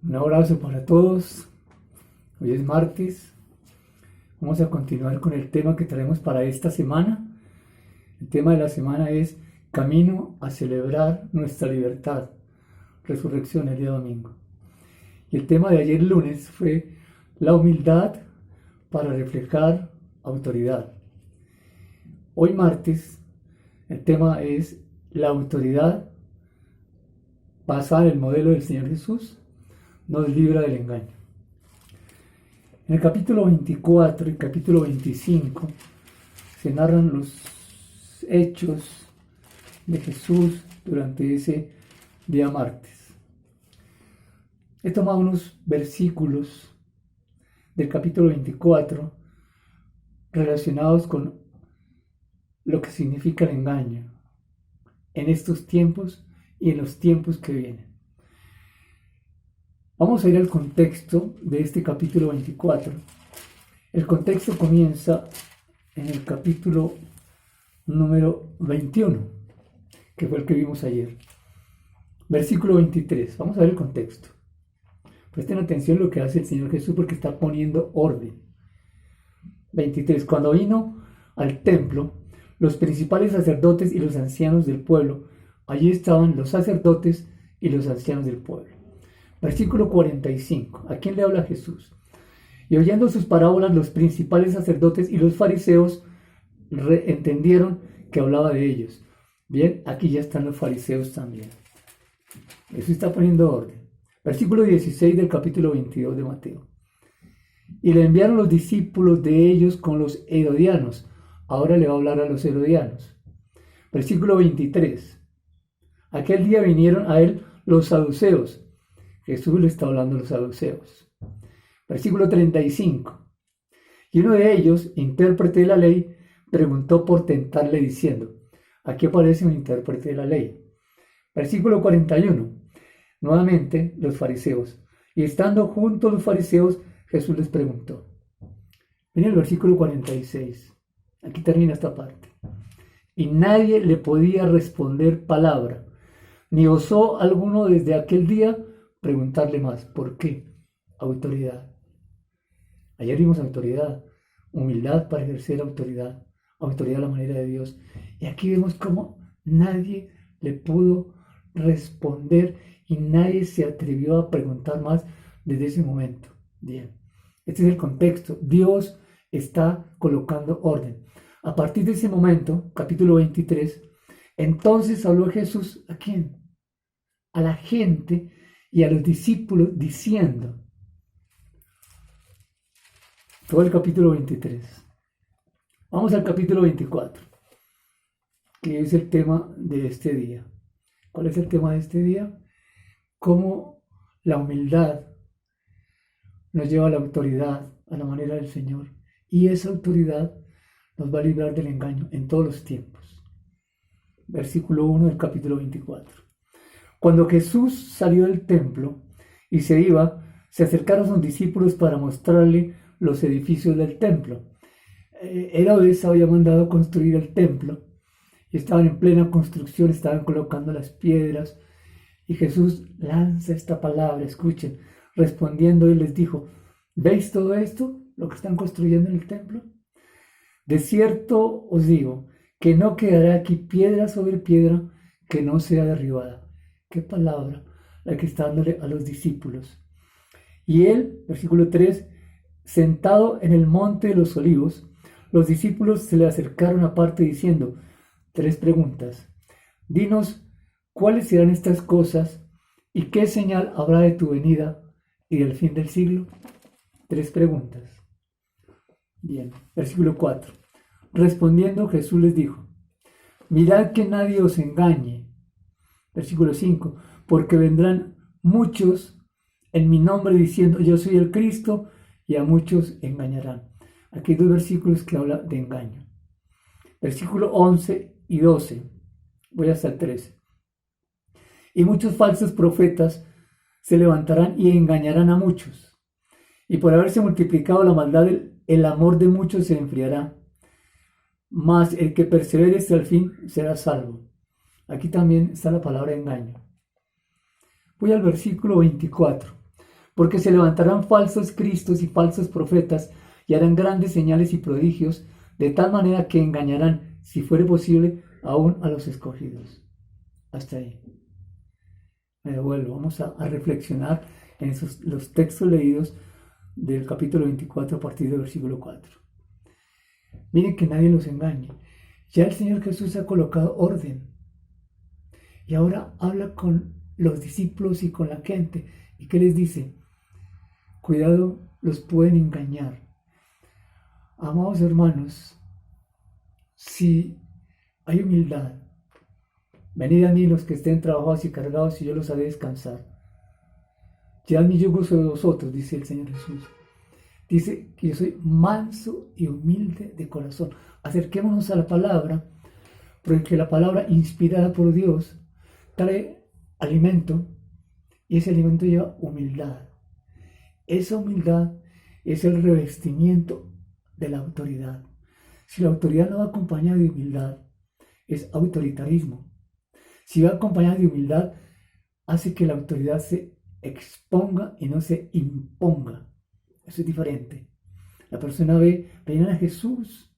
Un abrazo para todos. Hoy es martes. Vamos a continuar con el tema que traemos para esta semana. El tema de la semana es Camino a celebrar nuestra libertad. Resurrección el día domingo. Y el tema de ayer lunes fue la humildad para reflejar autoridad. Hoy martes el tema es la autoridad basada en el modelo del Señor Jesús nos libra del engaño. En el capítulo 24 y capítulo 25 se narran los hechos de Jesús durante ese día martes. He tomado unos versículos del capítulo 24 relacionados con lo que significa el engaño en estos tiempos y en los tiempos que vienen. Vamos a ir al contexto de este capítulo 24. El contexto comienza en el capítulo número 21, que fue el que vimos ayer. Versículo 23. Vamos a ver el contexto. Presten atención a lo que hace el Señor Jesús porque está poniendo orden. 23. Cuando vino al templo, los principales sacerdotes y los ancianos del pueblo, allí estaban los sacerdotes y los ancianos del pueblo. Versículo 45. ¿A quién le habla Jesús? Y oyendo sus parábolas, los principales sacerdotes y los fariseos entendieron que hablaba de ellos. Bien, aquí ya están los fariseos también. Jesús está poniendo orden. Versículo 16 del capítulo 22 de Mateo. Y le enviaron los discípulos de ellos con los herodianos. Ahora le va a hablar a los herodianos. Versículo 23. Aquel día vinieron a él los saduceos. Jesús le está hablando a los saduceos. Versículo 35. Y uno de ellos, intérprete de la ley, preguntó por tentarle diciendo, aquí aparece un intérprete de la ley. Versículo 41. Nuevamente los fariseos. Y estando juntos los fariseos, Jesús les preguntó. Miren el versículo 46. Aquí termina esta parte. Y nadie le podía responder palabra, ni osó alguno desde aquel día preguntarle más. ¿Por qué? Autoridad. Ayer vimos autoridad, humildad para ejercer autoridad, autoridad a la manera de Dios. Y aquí vemos cómo nadie le pudo responder y nadie se atrevió a preguntar más desde ese momento. Bien, este es el contexto. Dios está colocando orden. A partir de ese momento, capítulo 23, entonces habló Jesús, ¿a quién? A la gente y a los discípulos diciendo, todo el capítulo 23. Vamos al capítulo 24, que es el tema de este día. ¿Cuál es el tema de este día? Cómo la humildad nos lleva a la autoridad, a la manera del Señor. Y esa autoridad nos va a librar del engaño en todos los tiempos. Versículo 1 del capítulo 24. Cuando Jesús salió del templo y se iba, se acercaron sus discípulos para mostrarle los edificios del templo. Herodes había mandado construir el templo y estaban en plena construcción, estaban colocando las piedras y Jesús lanza esta palabra, escuchen, respondiendo él les dijo, ¿veis todo esto, lo que están construyendo en el templo? De cierto os digo que no quedará aquí piedra sobre piedra que no sea derribada. ¿Qué palabra la que está dándole a los discípulos? Y él, versículo 3, sentado en el monte de los olivos, los discípulos se le acercaron aparte diciendo, 3 preguntas. Dinos, ¿cuáles serán estas cosas y qué señal habrá de tu venida y del fin del siglo? 3 preguntas. Bien, versículo 4. Respondiendo Jesús les dijo, mirad que nadie os engañe. Versículo 5, porque vendrán muchos en mi nombre diciendo, yo soy el Cristo, y a muchos engañarán. Aquí hay 2 versículos que hablan de engaño. Versículo 11 y 12, voy hasta el 13. Y muchos falsos profetas se levantarán y engañarán a muchos. Y por haberse multiplicado la maldad, el amor de muchos se enfriará. Mas el que persevere hasta el fin será salvo. Aquí también está la palabra engaño. Voy al versículo 24. porque se levantarán falsos cristos y falsos profetas y harán grandes señales y prodigios, de tal manera que engañarán, si fuere posible, aún a los escogidos. Hasta ahí. Me devuelvo. Vamos a reflexionar en los textos leídos del capítulo 24 a partir del versículo 4. Miren que nadie los engañe. Ya el Señor Jesús ha colocado orden y ahora habla con los discípulos y con la gente. ¿Y qué les dice? Cuidado, los pueden engañar. Amados hermanos, si hay humildad, venid a mí los que estén trabajados y cargados y yo los haré descansar. Llevad mi yugo sobre vosotros, dice el Señor Jesús. Dice que yo soy manso y humilde de corazón. Acerquémonos a la palabra, porque la palabra inspirada por Dios trae alimento y ese alimento lleva humildad. Esa humildad es el revestimiento de la autoridad. Si la autoridad no va acompañada de humildad, es autoritarismo. Si va acompañada de humildad, hace que la autoridad se exponga y no se imponga. Eso es diferente. La persona veían a Jesús,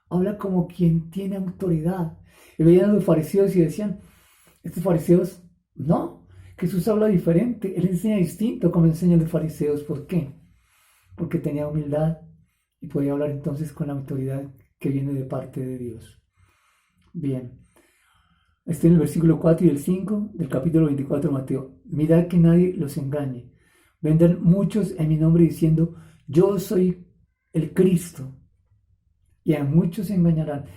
habla como quien tiene autoridad. Y veían a los fariseos y decían, estos fariseos, no, Jesús habla diferente, Él enseña distinto como enseñan los fariseos. ¿Por qué? Porque tenía humildad y podía hablar entonces con la autoridad que viene de parte de Dios. Bien, estoy en el versículo 4 y el 5 del capítulo 24 de Mateo. Mirad que nadie los engañe. Vendrán muchos en mi nombre diciendo, yo soy el Cristo, y a muchos se engañarán.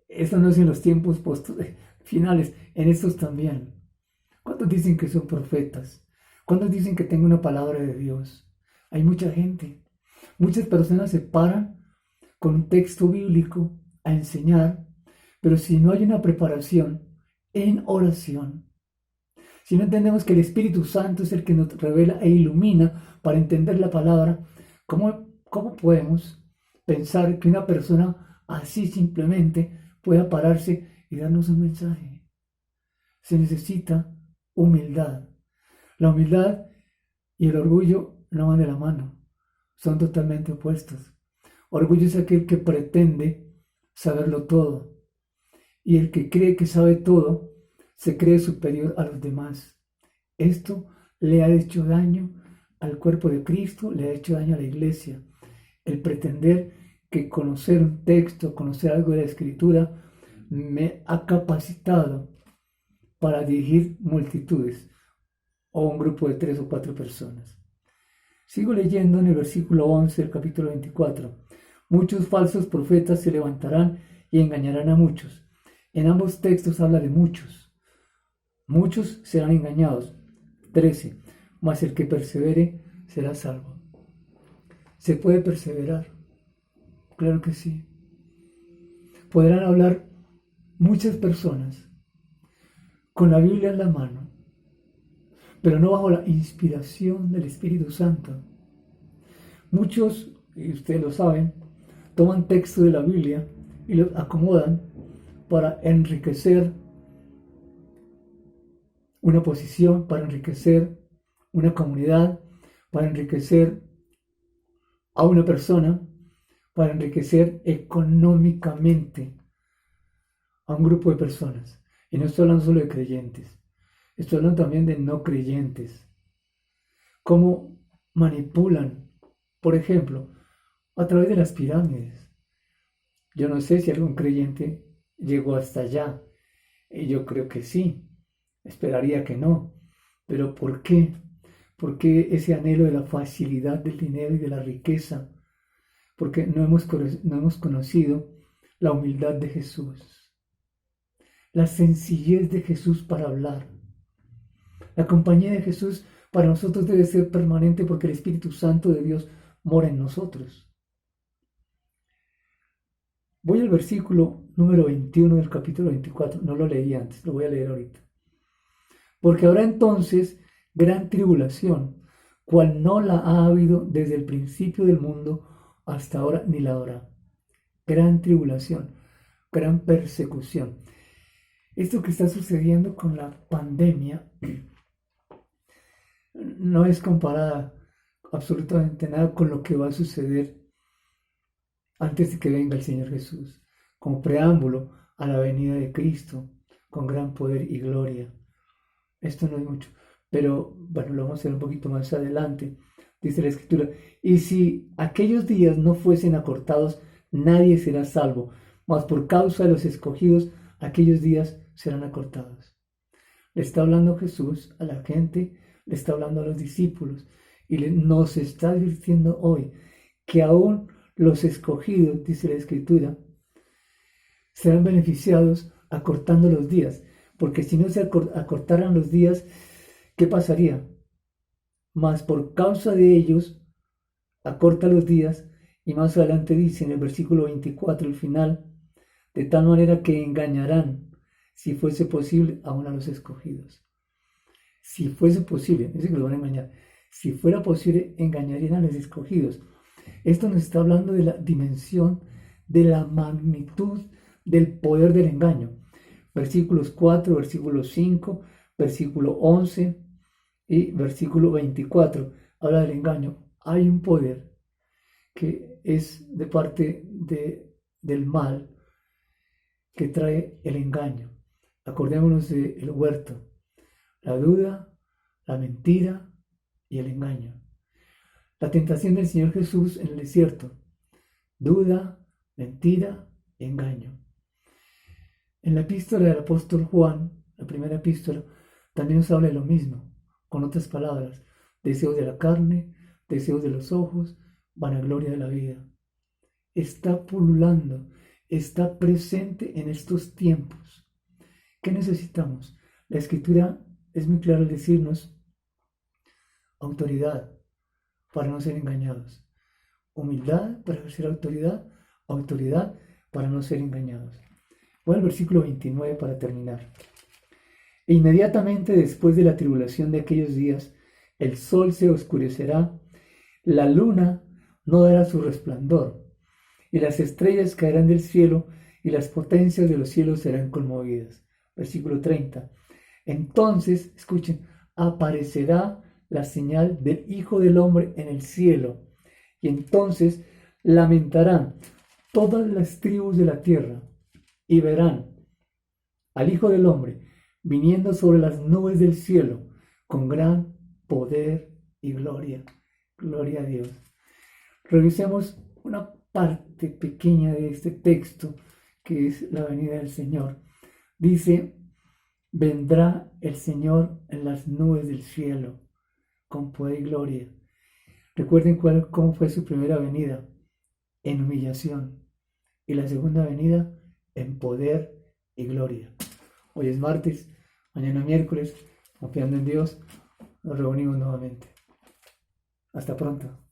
Esto no es en los tiempos finales, en estos también. ¿Cuántos dicen que son profetas? ¿Cuántos dicen que tengo una palabra de Dios? Hay mucha gente. Muchas personas se paran con un texto bíblico a enseñar, pero si no hay una preparación en oración, si no entendemos que el Espíritu Santo es el que nos revela e ilumina para entender la palabra, ¿cómo podemos pensar que una persona así simplemente pueda pararse y darnos un mensaje? Se necesita humildad. La humildad y el orgullo no van de la mano, son totalmente opuestos. Orgullo es aquel que pretende saberlo todo, y el que cree que sabe todo se cree superior a los demás. Esto le ha hecho daño al cuerpo de Cristo, le ha hecho daño a la iglesia. El pretender que conocer un texto, conocer algo de la Escritura, me ha capacitado para dirigir multitudes o un grupo de 3 o 4 personas. Sigo leyendo en el versículo 11 del capítulo 24. Muchos falsos profetas se levantarán y engañarán a muchos. En ambos textos habla de muchos. Muchos serán engañados. 13. Mas el que persevere será salvo. ¿Se puede perseverar? Claro que sí. Podrán hablar muchas personas con la Biblia en la mano, pero no bajo la inspiración del Espíritu Santo. Muchos, y ustedes lo saben, toman textos de la Biblia y los acomodan para enriquecer una posición, para enriquecer una comunidad, para enriquecer a una persona, para enriquecer económicamente a un grupo de personas. Y no estoy hablando solo de creyentes, estoy hablando también de no creyentes. Cómo manipulan, por ejemplo, a través de las pirámides. Yo no sé si algún creyente llegó hasta allá, y yo creo que sí, esperaría que no. Pero ¿por qué? ¿Por qué ese anhelo de la facilidad del dinero y de la riqueza? Porque no hemos conocido la humildad de Jesús, la sencillez de Jesús para hablar. La compañía de Jesús para nosotros debe ser permanente porque el Espíritu Santo de Dios mora en nosotros. Voy al versículo número 21 del capítulo 24, no lo leí antes, lo voy a leer ahorita. Porque habrá entonces gran tribulación, cual no la ha habido desde el principio del mundo hasta ahora ni la habrá. Gran tribulación, gran persecución. Esto que está sucediendo con la pandemia no es comparada absolutamente nada con lo que va a suceder antes de que venga el Señor Jesús, como preámbulo a la venida de Cristo, con gran poder y gloria. Esto no es mucho, pero bueno, lo vamos a hacer un poquito más adelante. Dice la Escritura, y si aquellos días no fuesen acortados, nadie será salvo, mas por causa de los escogidos, aquellos días serán acortados. Le está hablando Jesús a la gente, le está hablando a los discípulos, y nos está advirtiendo hoy que aún los escogidos, dice la Escritura, serán beneficiados acortando los días, porque si no se acortaran los días, ¿qué pasaría? Mas por causa de ellos, acorta los días, y más adelante dice en el versículo 24, el final, de tal manera que engañarán, si fuese posible, aún a los escogidos. Si fuese posible, es que los van a engañar. Si fuera posible, engañarían a los escogidos. Esto nos está hablando de la dimensión, de la magnitud del poder del engaño. Versículos 4, versículo 5, versículo 11 y versículo 24. Habla del engaño. Hay un poder que es de parte del mal que trae el engaño. Acordémonos del huerto. La duda, la mentira y el engaño. La tentación del Señor Jesús en el desierto. Duda, mentira, engaño. En la epístola del apóstol Juan, la primera epístola, también nos habla de lo mismo, con otras palabras, deseos de la carne, deseos de los ojos, vanagloria de la vida. Está pululando, está presente en estos tiempos. ¿Qué necesitamos? La Escritura es muy clara al decirnos autoridad para no ser engañados, humildad para ejercer autoridad, autoridad para no ser engañados. Voy al versículo 29 para terminar. E inmediatamente después de la tribulación de aquellos días, el sol se oscurecerá, la luna no dará su resplandor, y las estrellas caerán del cielo, y las potencias de los cielos serán conmovidas. Versículo 30. Entonces, escuchen, aparecerá la señal del Hijo del Hombre en el cielo, y entonces lamentarán todas las tribus de la tierra, y verán al Hijo del Hombre viniendo sobre las nubes del cielo con gran poder y gloria. Gloria a Dios. Revisemos una parte pequeña de este texto que es la venida del Señor. Dice, vendrá el Señor en las nubes del cielo con poder y gloria. Recuerden cómo fue su primera venida, en humillación, y la segunda venida en poder y gloria. Hoy es martes, mañana miércoles, confiando en Dios, nos reunimos nuevamente. Hasta pronto.